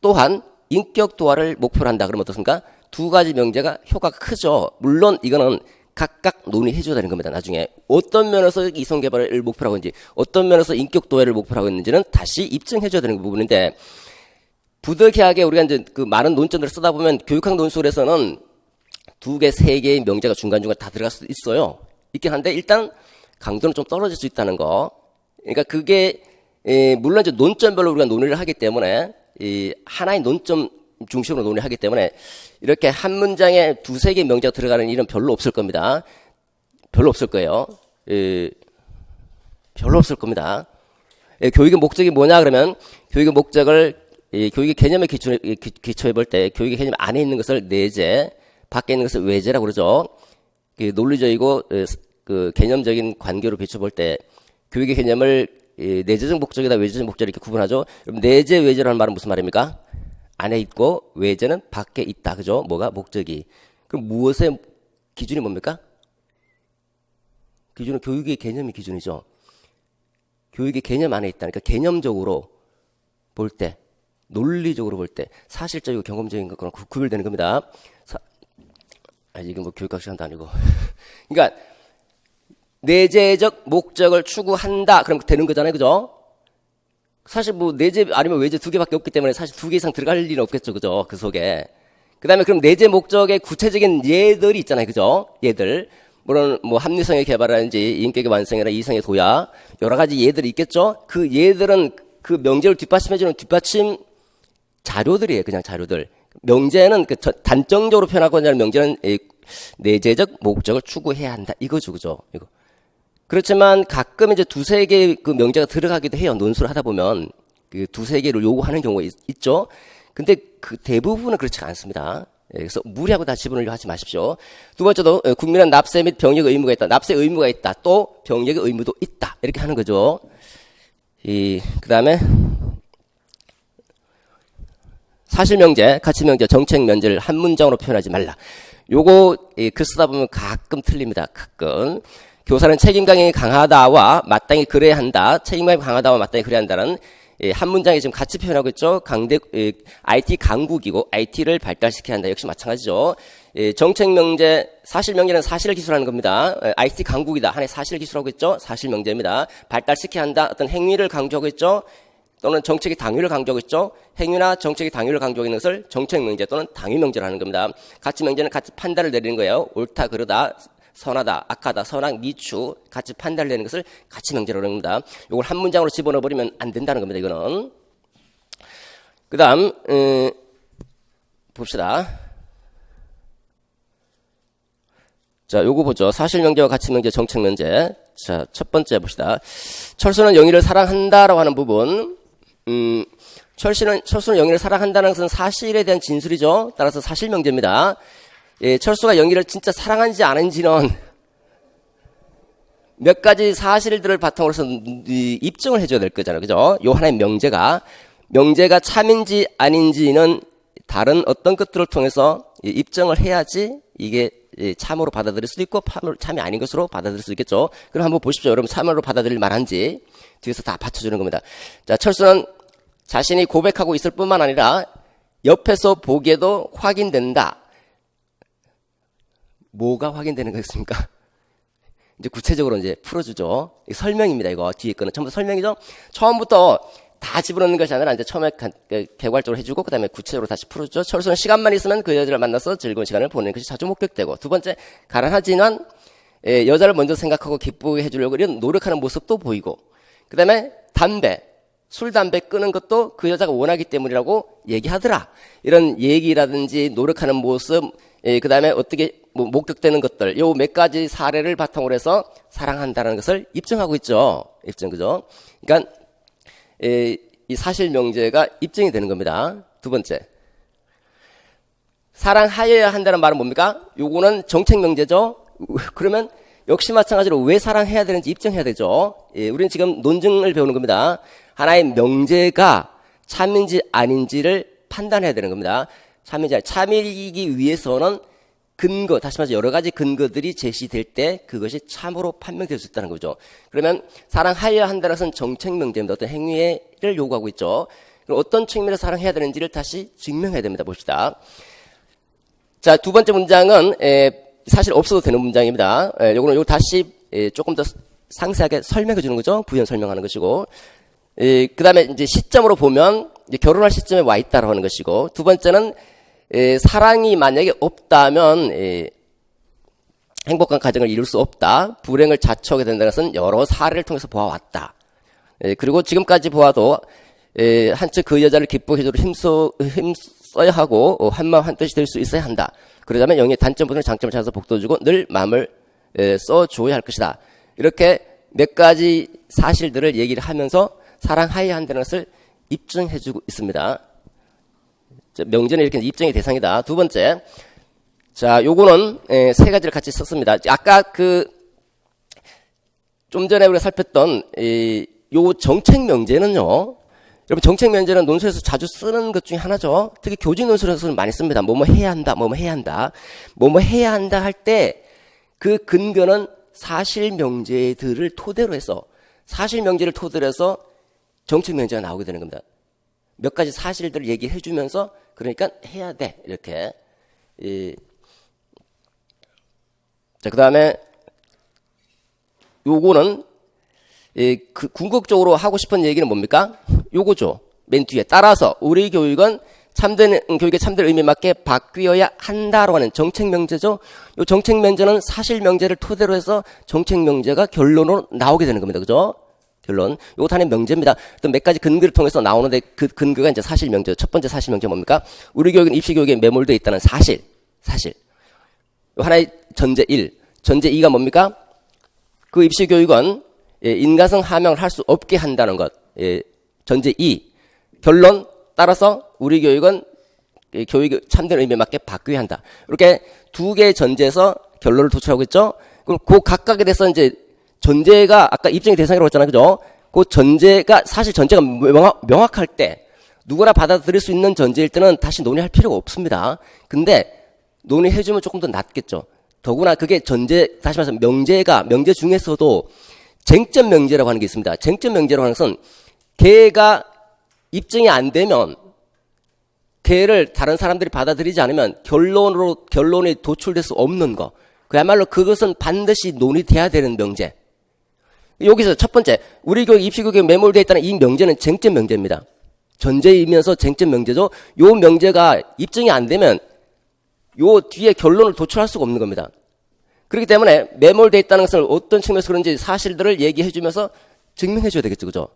또한 인격 도야를 목표로 한다. 그러면 어떻습니까? 두 가지 명제가 효과가 크죠. 물론 이거는 각각 논의해 줘야 되는 겁니다. 나중에 어떤 면에서 이성개발을 목표로 하고 있는지, 어떤 면에서 인격 도야를 목표로 하고 있는지는 다시 입증해 줘야 되는 부분인데, 부득이하게 우리가 이제 그 많은 논점들을 쓰다 보면 교육학 논술에서는 두 개, 세 개의 명제가 중간중간 다 들어갈 수도 있어요. 있긴 한데 일단 강도는 좀 떨어질 수 있다는 거. 그러니까 그게 물론 이제 논점별로 우리가 논의를 하기 때문에 하나의 논점 중심으로 논의하기 때문에 이렇게 한 문장에 두세 개의 명제가 들어가는 일은 별로 없을 겁니다. 별로 없을 거예요. 별로 없을 겁니다. 교육의 목적이 뭐냐 그러면 교육의 목적을 교육의 개념에 기초해 볼 때 교육의 개념 안에 있는 것을 내재, 밖에 있는 것을 외재라고 그러죠. 논리적이고 그 개념적인 관계로 비춰볼 때 교육의 개념을 내재적 목적이다, 외재적 목적 이렇게 구분하죠. 그럼 내재, 외재라는 말은 무슨 말입니까? 안에 있고 외재는 밖에 있다. 그죠? 뭐가? 목적이. 그럼 무엇의 기준이 뭡니까? 기준은 교육의 개념이 기준이죠. 교육의 개념 안에 있다. 그러니까 개념적으로 볼 때, 논리적으로 볼 때, 사실적이고 경험적인 것과는 구별되는 겁니다. 이건 뭐 교육학 시간도 아니고. 그러니까 내재적 목적을 추구한다. 그럼 되는 거잖아요. 그죠? 사실 뭐 내재 아니면 외재 두 개밖에 없기 때문에 사실 두 개 이상 들어갈 일은 없겠죠. 그죠? 그 속에. 그 다음에 그럼 내재 목적의 구체적인 예들이 있잖아요. 그죠? 예들. 물론 뭐 합리성의 개발이라든지 인격의 완성이나 이성의 도야 여러 가지 예들이 있겠죠? 그 예들은 그 명제를 뒷받침해주는 뒷받침 자료들이에요. 그냥 자료들. 명제는 그 단정적으로 표현하고자 하는 명제는 내재적 목적을 추구해야 한다. 이거죠. 그죠? 이거. 그렇지만 가끔 이제 두세 개의 그 명제가 들어가기도 해요. 논술을 하다 보면. 그 두세 개를 요구하는 경우가 있죠. 근데 그 대부분은 그렇지 않습니다. 그래서 무리하고 다 집어넣으려 하지 마십시오. 두 번째도 국민은 납세 및 병역의 의무가 있다. 납세 의무가 있다. 또 병역의 의무도 있다. 이렇게 하는 거죠. 그 다음에 사실명제, 가치명제, 정책명제를 한 문장으로 표현하지 말라. 요거 글 쓰다 보면 가끔 틀립니다. 가끔. 교사는 책임감이 강하다와 마땅히 그래야 한다. 책임감이 강하다와 마땅히 그래야 한다는 한 문장에 지금 같이 표현하고 있죠. IT 강국이고 IT를 발달시켜야 한다. 역시 마찬가지죠. 정책명제, 사실명제는 사실을 기술하는 겁니다. IT 강국이다. 하나의 사실을 기술하고 있죠. 사실명제입니다. 발달시켜야 한다. 어떤 행위를 강조하고 있죠. 또는 정책의 당위를 강조하고 있죠. 행위나 정책의 당위를 강조하고 있는 것을 정책명제 또는 당위명제를 하는 겁니다. 가치명제는 가치 판단을 내리는 거예요. 옳다, 그러다. 선하다, 악하다, 선악, 미추 같이 판단되는 것을 가치 명제라고 합니다. 이걸 한 문장으로 집어넣어 버리면 안 된다는 겁니다. 이거는. 그다음 봅시다. 자, 요거 보죠. 사실명제와 가치명제, 정책명제. 자, 첫 번째 봅시다. 철수는 영희를 사랑한다라고 하는 부분. 철수는 영희를 사랑한다는 것은 사실에 대한 진술이죠. 따라서 사실명제입니다. 예, 철수가 영희를 진짜 사랑한지 아닌지는 몇 가지 사실들을 바탕으로 해서 입증을 해줘야 될 거잖아요. 그죠? 요 하나의 명제가 참인지 아닌지는 다른 어떤 것들을 통해서 입증을 해야지 이게 참으로 받아들일 수도 있고 참이 아닌 것으로 받아들일 수도 있겠죠. 그럼 한번 보십시오. 여러분 참으로 받아들일 만한지 뒤에서 다 받쳐주는 겁니다. 자, 철수는 자신이 고백하고 있을 뿐만 아니라 옆에서 보기에도 확인된다. 뭐가 확인되는 거겠습니까? 이제 구체적으로 이제 풀어주죠. 설명입니다. 이거 뒤에 거는 전부 설명이죠. 처음부터 다 집어넣는 것이 아니라 이제 처음에 개괄적으로 해주고 그다음에 구체적으로 다시 풀어주죠. 철수는 시간만 있으면 그 여자를 만나서 즐거운 시간을 보내는 것이 자주 목격되고, 두 번째, 가난하지만 여자를 먼저 생각하고 기쁘게 해주려고 이런 노력하는 모습도 보이고, 그다음에 술, 담배 끄는 것도 그 여자가 원하기 때문이라고 얘기하더라. 이런 얘기라든지 노력하는 모습, 그다음에 어떻게 목격되는 것들, 요 몇 가지 사례를 바탕으로 해서 사랑한다는 것을 입증하고 있죠. 그죠? 그러니까 이 사실 명제가 입증이 되는 겁니다. 두 번째, 사랑하여야 한다는 말은 뭡니까? 요거는 정책 명제죠. 그러면 역시 마찬가지로 왜 사랑해야 되는지 입증해야 되죠. 우리는 지금 논증을 배우는 겁니다. 하나의 명제가 참인지 아닌지를 판단해야 되는 겁니다. 참이기 위해서는 근거, 다시 말해서 여러 가지 근거들이 제시될 때 그것이 참으로 판명될 수 있다는 거죠. 그러면 사랑하여야 한다는 것은 정책 명제입니다. 어떤 행위를 요구하고 있죠. 그럼 어떤 측면에서 사랑해야 되는지를 다시 증명해야 됩니다. 봅시다. 자, 두 번째 문장은 사실 없어도 되는 문장입니다. 요거 다시 조금 더 상세하게 설명해 주는 거죠. 부연 설명하는 것이고, 그 다음에 이제 시점으로 보면 이제 결혼할 시점에 와 있다라고 하는 것이고, 두 번째는 사랑이 만약에 없다면 행복한 가정을 이룰 수 없다. 불행을 자초하게 된다는 것은 여러 사례를 통해서 보아왔다. 그리고 지금까지 보아도 한층 그 여자를 기쁘게 해주도록 힘써야 하고 한마음 한뜻이 될 수 있어야 한다. 그러자면 영의 단점보다는 장점을 찾아서 복돋주고 늘 마음을 써줘야 할 것이다. 이렇게 몇 가지 사실들을 얘기를 하면서 사랑하여야 한다는 것을 입증해주고 있습니다. 명제는 이렇게 입증의 대상이다. 두 번째, 자, 요거는 세 가지를 같이 썼습니다. 아까 좀 전에 우리가 살폈던 요 정책 명제는요, 여러분 정책 명제는 논술에서 자주 쓰는 것 중에 하나죠. 특히 교직 논술에서는 많이 씁니다. 뭐뭐 해야 한다, 뭐뭐 해야 한다, 뭐뭐 해야 한다 할 때 그 근거는 사실 명제들을 토대로 해서 정책 명제가 나오게 되는 겁니다. 몇 가지 사실들을 얘기해 주면서 그러니까 해야 돼. 이렇게. 자, 그 다음에 요거는 궁극적으로 하고 싶은 얘기는 뭡니까? 요거죠. 맨 뒤에. 따라서 우리 교육은 교육의 참된 의미에 맞게 바뀌어야 한다라고 하는 정책 명제죠. 요 정책 명제는 사실 명제를 토대로 해서 정책 명제가 결론으로 나오게 되는 겁니다. 그죠? 결론. 요거 하나의 명제입니다. 또 몇 가지 근거를 통해서 나오는데 그 근거가 이제 사실 명제죠. 첫 번째 사실 명제 뭡니까? 우리 교육은 입시 교육에 매몰되어 있다는 사실. 요 하나의 전제 1. 전제 2가 뭡니까? 그 입시 교육은 인가성 함양을 할 수 없게 한다는 것. 전제 2. 결론. 따라서 우리 교육은 교육의 참된 의미에 맞게 바뀌어야 한다. 이렇게 두 개의 전제에서 결론을 도출하고 있죠. 그럼 그 각각에 대해서 이제 전제가 아까 입증의 대상이라고 했잖아요. 그죠? 그 전제가 사실 전제가 명확할 때 누구나 받아들일 수 있는 전제일 때는 다시 논의할 필요가 없습니다. 근데 논의해주면 조금 더 낫겠죠. 더구나 그게 다시 말해서 명제 중에서도 쟁점 명제라고 하는 게 있습니다. 쟁점 명제라고 하는 것은 걔가 입증이 안 되면 걔를 다른 사람들이 받아들이지 않으면 결론이 도출될 수 없는 거. 그야말로 그것은 반드시 논의돼야 되는 명제. 여기서 첫 번째, 우리 교육 입시교육에 매몰되어 있다는 이 명제는 쟁점 명제입니다. 전제이면서 쟁점 명제죠. 요 명제가 입증이 안 되면 요 뒤에 결론을 도출할 수가 없는 겁니다. 그렇기 때문에 매몰되어 있다는 것을 어떤 측면에서 그런지 사실들을 얘기해 주면서 증명해 줘야 되겠죠. 그죠?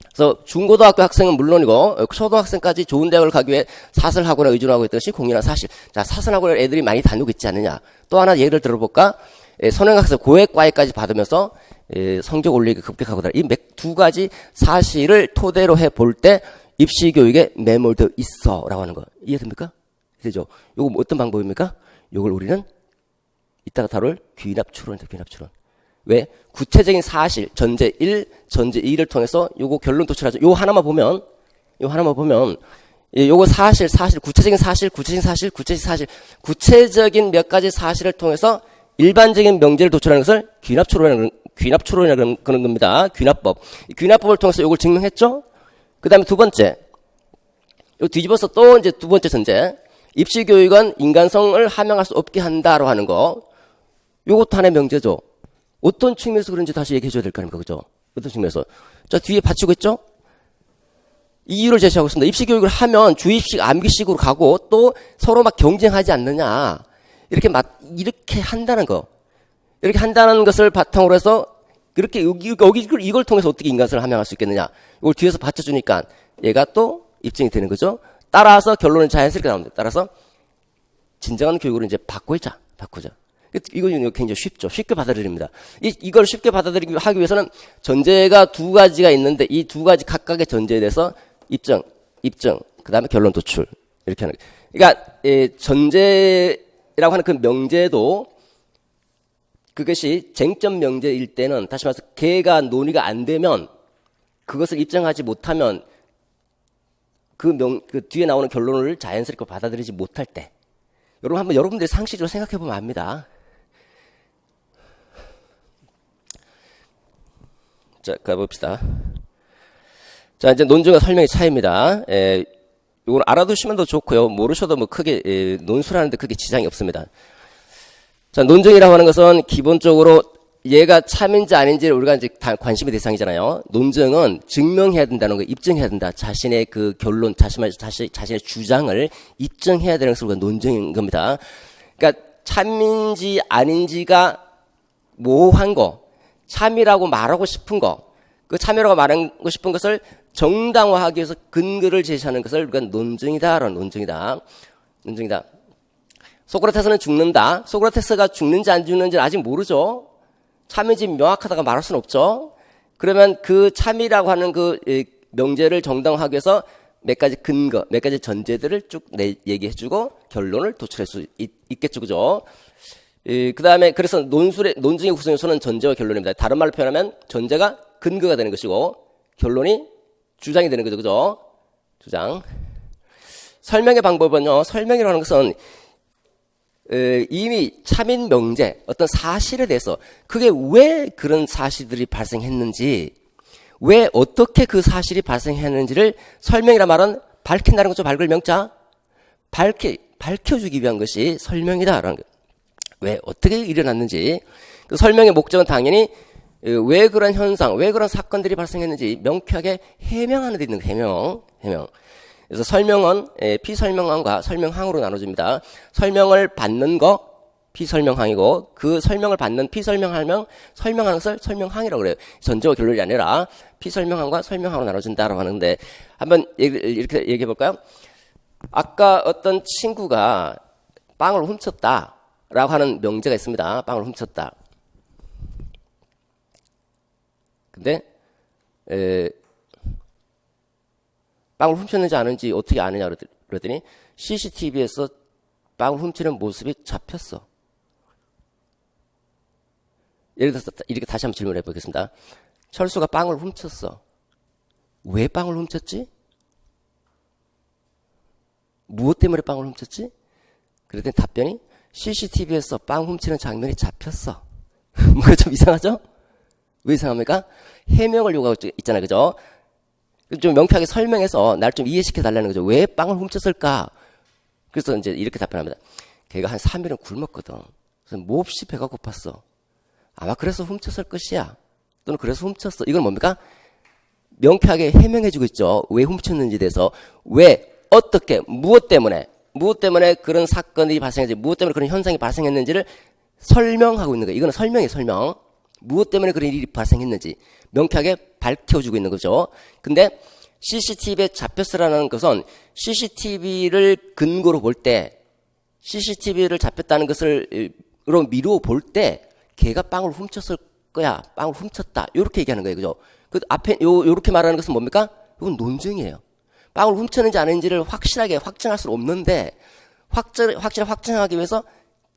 그래서 중고등학교 학생은 물론이고 초등학생까지 좋은 대학을 가기 위해 사설학원에 의존하고 있던 것이 공연한 사실. 자, 사설학원을 애들이 많이 다니고 있지 않느냐. 또 하나 예를 들어볼까? 선행학습 고액과외까지 받으면서 성적 올리기 급격하고다. 이 두 가지 사실을 토대로 해 볼 때 입시 교육에 매몰되어 있어라고 하는 거 이해됩니까? 되죠? 이거 뭐 어떤 방법입니까? 이걸 우리는 이따가 다룰 귀납 추론이다. 귀납 추론. 왜? 구체적인 사실, 전제 1, 전제 2를 통해서 요거 결론 도출하죠. 요 하나만 보면, 요거 사실, 구체적인 사실, 구체적인 몇 가지 사실을 통해서 일반적인 명제를 도출하는 것을 귀납추론이라고 그런 겁니다. 귀납법. 귀납법을 통해서 요걸 증명했죠? 그 다음에 두 번째. 요 뒤집어서 또 이제 두 번째 전제. 입시교육은 인간성을 함양할 수 없게 한다라고 하는 거. 요것도 하나의 명제죠. 어떤 측면에서 그런지 다시 얘기해 줘야 될 거 아닙니까? 그죠? 어떤 측면에서. 자, 뒤에 받치고 있죠? 이유를 제시하고 있습니다. 입시교육을 하면 주입식, 암기식으로 가고 또 서로 막 경쟁하지 않느냐. 이렇게 한다는 거. 이렇게 한다는 것을 바탕으로 해서 이렇게 이걸 통해서 어떻게 인간성을 함양할 수 있겠느냐. 이걸 뒤에서 받쳐주니까 얘가 또 입증이 되는 거죠. 따라서 결론은 자연스럽게 나옵니다. 따라서 진정한 교육으로 이제 바꾸자. 이건 굉장히 쉽죠. 쉽게 받아들입니다. 이걸 쉽게 받아들이기 하기 위해서는 전제가 두 가지가 있는데 이 두 가지 각각의 전제에 대해서 입증, 그 다음에 결론 도출. 이렇게 하는 거예요. 그러니까, 전제라고 하는 그 명제도 그것이 쟁점 명제일 때는 다시 말해서 걔가 논의가 안 되면 그것을 입증하지 못하면 그 뒤에 나오는 결론을 자연스럽게 받아들이지 못할 때 여러분 한번 여러분들이 상식적으로 생각해 보면 압니다. 자, 가봅시다. 자, 이제 논증과 설명의 차이입니다. 이걸 알아두시면 더 좋고요. 모르셔도 뭐 크게, 논술하는데 크게 지장이 없습니다. 자, 논증이라고 하는 것은 기본적으로 얘가 참인지 아닌지를 우리가 이제 관심의 대상이잖아요. 논증은 증명해야 된다는 거, 입증해야 된다. 자신의 그 결론, 자신의 주장을 입증해야 되는 것을 우리가 논증인 겁니다. 그러니까 참인지 아닌지가 모호한 거, 참이라고 말하고 싶은 거, 그 참이라고 말하고 싶은 것을 정당화하기 위해서 근거를 제시하는 것을 우리가 논증이다라는 논증이다. 소크라테스는 죽는다. 소크라테스가 죽는지 안 죽는지는 아직 모르죠. 참인지 명확하다가 말할 수는 없죠. 그러면 그 참이라고 하는 그 명제를 정당화하기 위해서 몇 가지 근거, 몇 가지 전제들을 쭉 얘기해주고 결론을 도출할 수 있겠죠, 그죠? 그 다음에 그래서 논증의 구성 요소는 전제와 결론입니다. 다른 말로 표현하면 전제가 근거가 되는 것이고 결론이 주장이 되는 거죠, 그죠? 주장. 설명의 방법은요. 설명이라고 하는 것은 이미 참인 명제, 어떤 사실에 대해서 그게 왜 그런 사실들이 발생했는지, 왜 어떻게 그 사실이 발생했는지를 설명이란 말은 밝힌다는 거죠. 밝을 명자. 밝혀주기 위한 것이 설명이다라는 거예요. 왜 어떻게 일어났는지. 그 설명의 목적은 당연히 왜 그런 현상, 왜 그런 사건들이 발생했는지 명쾌하게 해명하는 데 있는 거예요. 해명. 그래서 설명은 피설명항과 설명항으로 나눠집니다. 설명을 받는 거 피설명항이고 그 설명을 받는 피설명하면 설명하는 것을 설명항이라고 그래요. 전제와 결론이 아니라 피설명항과 설명항으로 나눠진다라고 하는데 한번 이렇게 얘기해 볼까요? 아까 어떤 친구가 빵을 훔쳤다라고 하는 명제가 있습니다. 빵을 훔쳤다. 근데 빵을 훔쳤는지 아는지 어떻게 아느냐 그러더니 CCTV에서 빵을 훔치는 모습이 잡혔어. 예를 들어서 이렇게 다시 한번 질문해 보겠습니다. 철수가 빵을 훔쳤어. 왜 빵을 훔쳤지? 무엇 때문에 빵을 훔쳤지? 그랬더니 답변이 CCTV에서 빵 훔치는 장면이 잡혔어. 뭔가 좀 이상하죠? 왜 이상합니까? 해명을 요구하고 있잖아요. 그죠? 좀 명쾌하게 설명해서 날 좀 이해시켜 달라는 거죠. 왜 빵을 훔쳤을까? 그래서 이제 이렇게 답변합니다. 걔가 한 3일은 굶었거든. 그래서 몹시 배가 고팠어. 아마 그래서 훔쳤을 것이야. 또는 그래서 훔쳤어. 이건 뭡니까? 명쾌하게 해명해주고 있죠. 왜 훔쳤는지에 대해서. 왜, 어떻게, 무엇 때문에 그런 사건이 발생했는지, 무엇 때문에 그런 현상이 발생했는지를 설명하고 있는 거예요. 이거는 설명이에요, 설명. 무엇 때문에 그런 일이 발생했는지 명쾌하게 밝혀주고 있는 거죠. 근데 CCTV에 잡혔으라는 것은 CCTV를 근거로 볼 때, CCTV를 잡혔다는 것을 미루어 볼 때 걔가 빵을 훔쳤을 거야, 빵을 훔쳤다, 이렇게 얘기하는 거예요. 그죠? 그 앞에 요렇게 말하는 것은 뭡니까? 이건 논증이에요. 빵을 훔쳤는지 아닌지를 확실하게 확증할 수 없는데 확실히 확증하기 위해서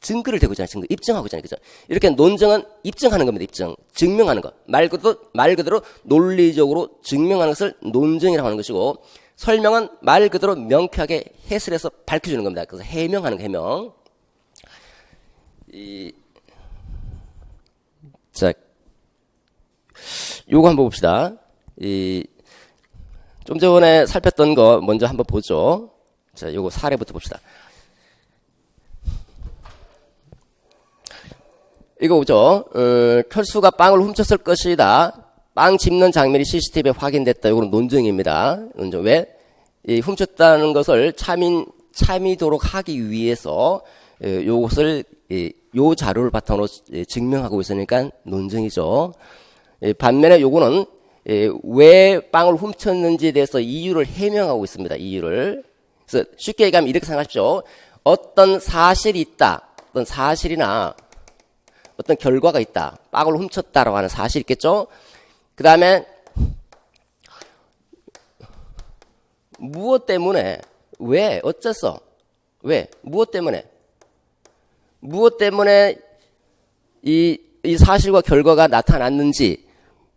증거를 대고 있잖아요. 증거. 입증하고 있잖아요. 그죠? 이렇게 논증은 입증하는 겁니다. 입증. 증명하는 것. 말 그대로 논리적으로 증명하는 것을 논증이라고 하는 것이고, 설명은 말 그대로 명쾌하게 해설해서 밝혀주는 겁니다. 그래서 해명하는 거, 해명. 자, 요거 한번 봅시다. 좀 전에 살폈던 거 먼저 한번 보죠. 자, 요거 사례부터 봅시다. 이거 보죠. 철수가 빵을 훔쳤을 것이다. 빵 집는 장면이 CCTV에 확인됐다. 이거는 논증입니다. 논증. 왜? 이 훔쳤다는 것을 참이도록 하기 위해서 요것을 요 자료를 바탕으로 증명하고 있으니까 논증이죠. 반면에 요거는 왜 빵을 훔쳤는지에 대해서 이유를 해명하고 있습니다. 이유를. 그래서 쉽게 얘기하면 이렇게 생각하십시오. 어떤 사실이 있다. 어떤 사실이나 어떤 결과가 있다. 빵을 훔쳤다라고 하는 사실이 있겠죠. 그 다음에 무엇 때문에, 왜, 어째서, 왜, 무엇 때문에 이 사실과 결과가 나타났는지,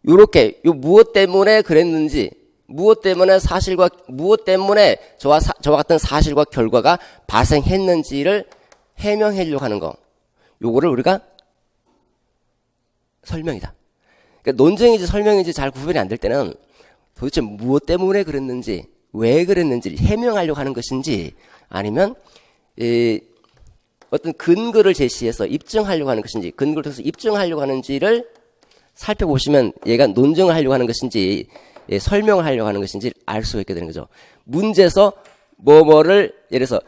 요렇게 요 무엇 때문에 그랬는지, 무엇 때문에 저와 같은 사실과 결과가 발생했는지를 해명하려고 하는 거. 요거를 우리가 설명이다. 그러니까 논증인지 설명인지 잘 구분이 안 될 때는 도대체 무엇 때문에 그랬는지, 왜 그랬는지 해명하려고 하는 것인지, 아니면 어떤 근거를 제시해서 입증하려고 하는 것인지, 근거를 통해서 입증하려고 하는지를 살펴보시면 얘가 논증을 하려고 하는 것인지 설명을 하려고 하는 것인지 알 수가 있게 되는 거죠. 문제에서 뭐뭐를, 예를 들어서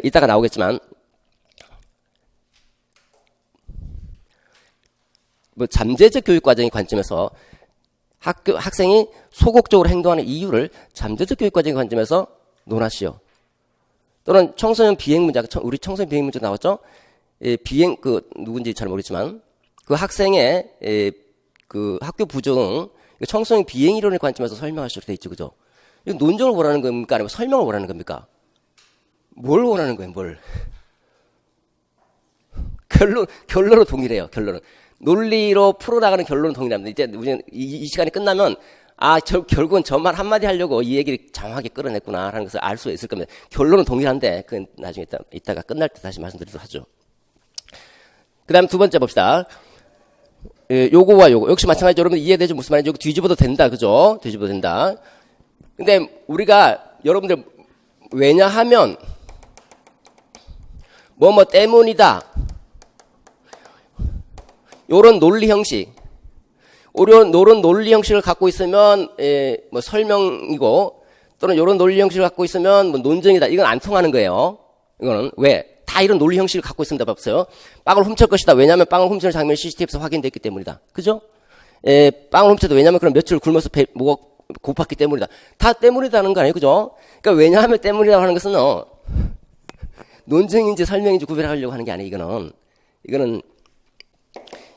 이따가 나오겠지만 뭐 잠재적 교육 과정의 관점에서 학생이 소극적으로 행동하는 이유를 잠재적 교육 과정의 관점에서 논하시오. 또는 청소년 비행 문제, 우리 청소년 비행 문제 나왔죠? 비행, 누군지 잘 모르겠지만, 그 학생의, 학교 부정, 청소년 비행 이론의 관점에서 설명하시도록 돼 있죠. 그죠? 이거 논증을 원하는 겁니까? 아니면 설명을 원하는 겁니까? 뭘 원하는 거예요, 뭘? 결론은 동일해요, 결론은. 논리로 풀어나가는 결론은 동일합니다. 이제 우리는 이 시간이 끝나면, 결국은 저 말 한마디 하려고 이 얘기를 장황하게 끌어냈구나 하는 것을 알 수 있을 겁니다. 결론은 동일한데, 그건 나중에 이따가 끝날 때 다시 말씀드리도록 하죠. 그 다음 두 번째 봅시다. 요거와 요거. 역시 마찬가지로 여러분 이해되죠? 무슨 말인지. 요거 뒤집어도 된다. 그죠? 뒤집어도 된다. 근데 우리가 여러분들 왜냐하면 뭐뭐 때문이다. 요런 논리 형식. 요런 논리 형식을 갖고 있으면 뭐 설명이고, 또는 요런 논리 형식을 갖고 있으면 뭐 논증이다. 이건 안 통하는 거예요. 이거는 왜? 다 이런 논리 형식을 갖고 있습니다. 봤어요? 빵을 훔칠 것이다. 왜냐하면 빵을 훔치는 장면이 CCTV에서 확인됐기 때문이다. 그죠? 빵을 훔쳐도 왜냐하면 그럼 며칠 굶어서 뭐가 고팠기 때문이다. 다 때문이다는 거 아니에요? 그죠? 그러니까 왜냐하면 때문이라고 하는 것은 논증인지 설명인지 구별하려고 하는 게 아니에요.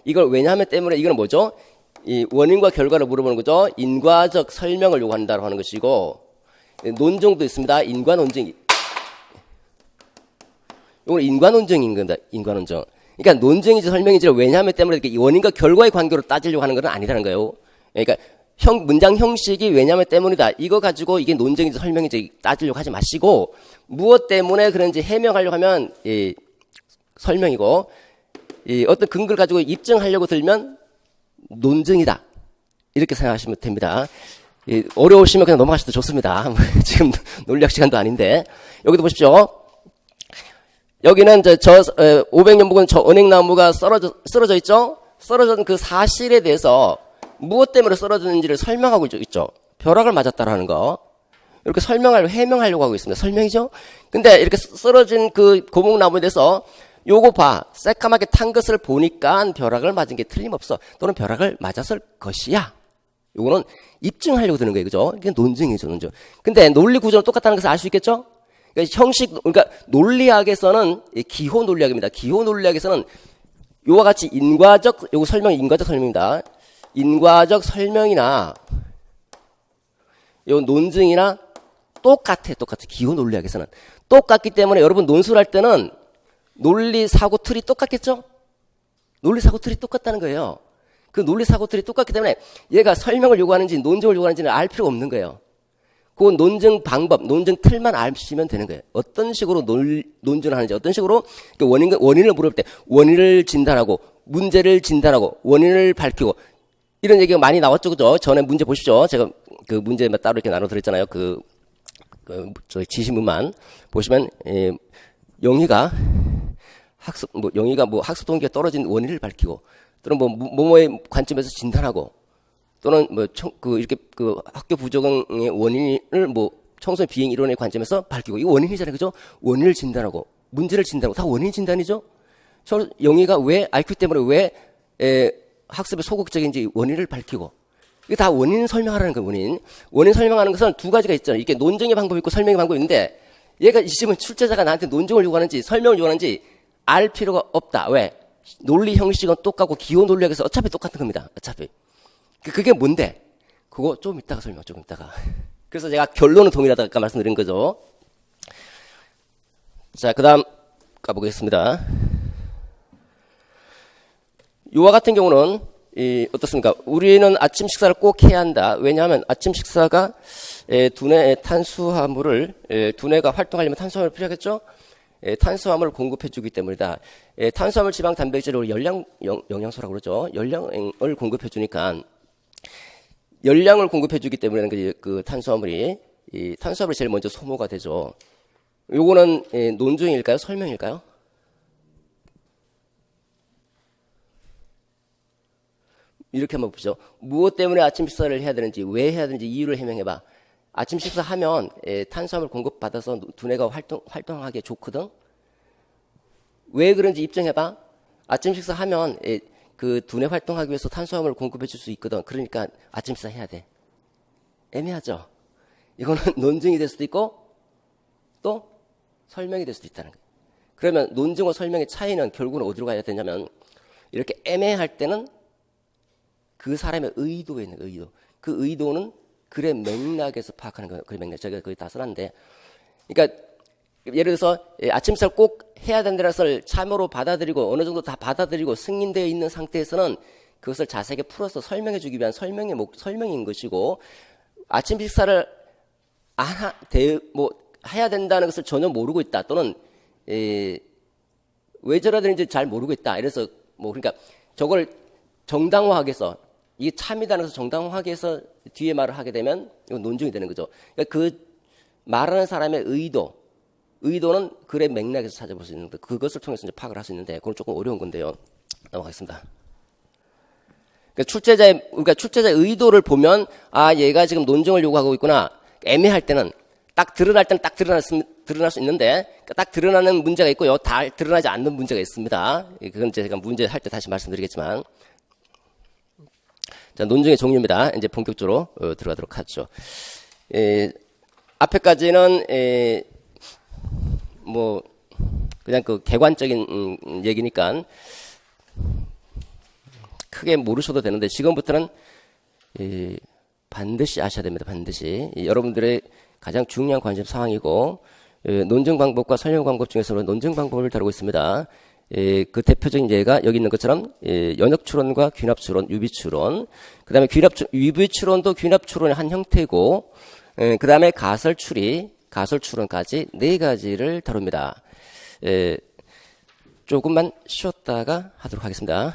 이걸 왜냐하면 때문에, 이거는 뭐죠? 이 원인과 결과를 물어보는 거죠. 인과적 설명을 요구한다고 하는 것이고, 논증도 있습니다. 인과 논증. 이건 인과 논증인 겁니다. 인과 논증. 그러니까 논증인지 설명인지를 왜냐하면 때문에 이렇게 원인과 결과의 관계로 따지려고 하는 건 아니라는 거예요. 그러니까 문장 형식이 왜냐하면 때문이다. 이거 가지고 이게 논증인지 설명인지 따지려고 하지 마시고, 무엇 때문에 그런지 해명하려고 하면 설명이고, 어떤 근거를 가지고 입증하려고 들면 논증이다. 이렇게 생각하시면 됩니다. 어려우시면 그냥 넘어가셔도 좋습니다. 지금 논리학 시간도 아닌데. 여기도 보십시오. 여기는 500년 묵은 저 은행나무가 쓰러져 있죠? 쓰러진 그 사실에 대해서 무엇 때문에 쓰러졌는지를 설명하고 있죠. 벼락을 맞았다라는 거. 이렇게 해명하려고 하고 있습니다. 설명이죠? 근데 이렇게 쓰러진 그 고목나무에 대해서 요거 봐. 새까맣게 탄 것을 보니까 벼락을 맞은 게 틀림없어. 또는 벼락을 맞았을 것이야. 요거는 입증하려고 드는 거예요. 그죠? 이게 논증이죠, 논증. 근데 논리 구조는 똑같다는 것을 알 수 있겠죠? 그러니까 논리학에서는 기호 논리학입니다. 기호 논리학에서는 요와 같이 요거 인과적 설명입니다. 인과적 설명이나 요 논증이나 똑같아. 기호 논리학에서는. 똑같기 때문에 여러분 논술을 할 때는 논리 사고 틀이 똑같겠죠? 논리 사고 틀이 똑같다는 거예요. 그 논리 사고 틀이 똑같기 때문에 얘가 설명을 요구하는지 논증을 요구하는지는 알 필요가 없는 거예요. 그 논증 방법, 논증 틀만 아시면 되는 거예요. 어떤 식으로 논증을 하는지, 어떤 식으로 원인을 물을 때 원인을 진단하고 문제를 진단하고 원인을 밝히고 이런 얘기가 많이 나왔죠, 그죠? 전에 문제 보십시오. 제가 그 문제 따로 이렇게 나눠 드렸잖아요. 저희 지시문만 보시면 영희가 학습 동기가 떨어진 원인을 밝히고 또는 뭐뭐의 관점에서 진단하고 또는 이렇게 학교 부적응의 원인을 청소년 비행 이론의 관점에서 밝히고 이거 원인이잖아요, 그죠? 원인을 진단하고 문제를 진단하고 다 원인 진단이죠. 영희가 왜 IQ 때문에 왜 학습에 소극적인지 원인을 밝히고 이게 다 원인 설명하라는 거예요. 원인 설명하는 것은 두 가지가 있잖아요. 이게 논증의 방법이 있고 설명의 방법이 있는데 얘가 이 시험은 출제자가 나한테 논증을 요구하는지 설명을 요구하는지 알 필요가 없다. 왜? 논리 형식은 똑같고 기호 논리학에서 어차피 똑같은 겁니다. 어차피. 그게 뭔데? 그거 조금 이따가 조금 이따가. 그래서 제가 결론은 동일하다 아까 말씀드린 거죠. 자, 그 다음 가보겠습니다. 이와 같은 경우는 어떻습니까? 우리는 아침 식사를 꼭 해야 한다. 왜냐하면 아침 식사가 두뇌의 탄수화물을 두뇌가 활동하려면 탄수화물 필요하겠죠? 탄수화물을 공급해 주기 때문이다. 탄수화물, 지방, 단백질을 영양소라고 그러죠. 열량을 공급해 주니까 열량을 공급해 주기 때문에 그 탄수화물이 제일 먼저 소모가 되죠. 요거는 논증일까요? 설명일까요? 이렇게 한번 보죠. 무엇 때문에 아침 식사를 해야 되는지, 왜 해야 되는지 이유를 해명해봐. 아침 식사하면 탄수화물 공급받아서 두뇌가 활동하기에 좋거든. 왜 그런지 입증해봐. 아침 식사하면 그 두뇌 활동하기 위해서 탄수화물을 공급해 줄 수 있거든. 그러니까 아침 식사 해야 돼. 애매하죠. 이거는 논증이 될 수도 있고 또 설명이 될 수도 있다는 거예요. 그러면 논증과 설명의 차이는 결국은 어디로 가야 되냐면 이렇게 애매할 때는 그 사람의 의도에 있는 의도. 그 의도는 글의 맥락에서 파악하는 거예요. 글의 맥락. 제가 거의 다 써놨는데. 그러니까 예를 들어서 아침 식사를 꼭 해야 된다는 것을 참으로 받아들이고 어느 정도 다 받아들이고 승인되어 있는 상태에서는 그것을 자세하게 풀어서 설명해 주기 위한 설명인 것이고 아침 식사를 해야 된다는 것을 전혀 모르고 있다. 또는 왜 저래야 되는지 잘 모르고 있다. 이래서 그러니까 저걸 정당화하게 해서 이게 참이다는 것을 정당화하게 해서 뒤에 말을 하게 되면 이건 논증이 되는 거죠. 그러니까 그 말하는 사람의 의도는 글의 맥락에서 찾아볼 수 있는데 그것을 통해서 이제 파악을 할 수 있는데 그건 조금 어려운 건데요. 넘어가겠습니다. 그러니까 출제자의 의도를 보면 얘가 지금 논증을 요구하고 있구나. 애매할 때는 딱 드러날 때는 딱 드러날 수 있는데 딱 드러나는 문제가 있고요. 다 드러나지 않는 문제가 있습니다. 그건 제가 문제 할 때 다시 말씀드리겠지만 자, 논증의 종류입니다. 이제 본격적으로 들어가도록 하죠. 앞에까지는 그냥 그 객관적인 얘기니까 크게 모르셔도 되는데 지금부터는 반드시 아셔야 됩니다. 반드시 여러분들의 가장 중요한 관심 사항이고 논증 방법과 설명 방법 중에서 논증 방법을 다루고 있습니다. 그 대표적인 예가 여기 있는 것처럼 연역 추론과 귀납 추론, 유비 추론, 그 다음에 유비 추론도 귀납 추론의 한 형태고, 그 다음에 가설 추론까지 4가지를 다룹니다. 조금만 쉬었다가 하도록 하겠습니다.